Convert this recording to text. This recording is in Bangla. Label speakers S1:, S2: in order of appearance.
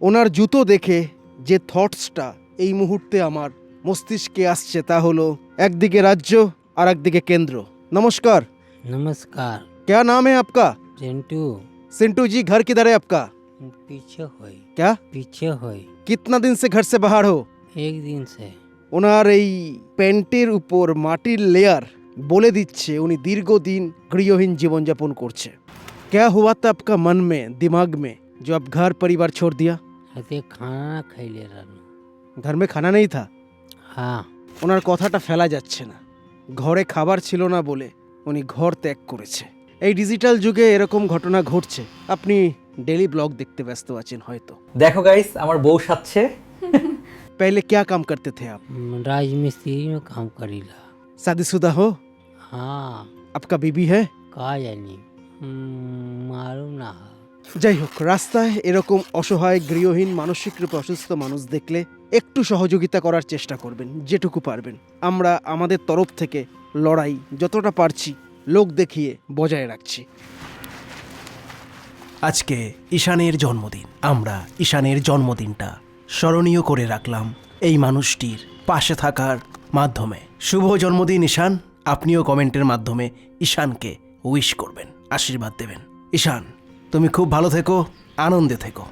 S1: ওনার জুতো দেখে যে থটসটা এই মুহূর্তে আমার মস্তিষ্কে আসছে তা হলো একদিকে রাজ্য আর একদিকে কেন্দ্র। নমস্कार।
S2: नमस्कार।
S1: क्या नाम है आपका?
S2: चिंटू।
S1: सिंटू जी, घर किधर है आपका?
S2: पीछे होई।
S1: क्या?
S2: पीछे होई।
S1: कितना दिन से घर से बाहर हो?
S2: एक दिन से।
S1: ওনার এই প্যান্টের উপর মাটির লেয়ার বলে দিচ্ছে উনি দীর্ঘদিন গৃহহীন জীবনযাপন করছে। क्या हुआ था आपका मन में, दिमाग में, जो आप घर परिवार छोड़ दिया?
S2: अते खाना ना खाइले रहनु।
S1: घर में खाना नहीं था?
S2: हाँ।
S1: ওনার কথাটা ফেলা যাচ্ছে না। ঘরে খাবার ছিল না বলে উনি ঘর ত্যাগ করেছে। এই ডিজিটাল যুগে এরকম ঘটনা ঘটছে। আপনি ডেলি ব্লগ দেখতে ব্যস্ত আছেন হয়তো।
S3: দেখো গাইস, আমার বউ সাজছে।
S1: पहले क्या काम करते थे आप?
S2: राजमिस्त्री में काम करीला।
S1: शादीशुदा हो?
S2: हाँ।
S1: आपका बीबी है?
S2: का जानी मालूम ना।
S1: যাই হোক, রাস্তায় এরকম অসহায় গৃহহীন মানসিক রূপে অসুস্থ মানুষ দেখলে একটু সহযোগিতা করার চেষ্টা করবেন, যেটুকু পারবেন। আমরা আমাদের তরফ থেকে লড়াই যতটা পারছি লোক দেখিয়ে বজায় রাখছি। আজকে ঈশানের জন্মদিন। আমরা ঈশানের জন্মদিনটা স্মরণীয় করে রাখলাম এই মানুষটির পাশে থাকার মাধ্যমে। শুভ জন্মদিন ঈশান। আপনিও কমেন্টের মাধ্যমে ঈশানকে উইশ করবেন, আশীর্বাদ দেবেন। ঈশান, তুমি খুব ভালো থেকো, আনন্দে থেকো।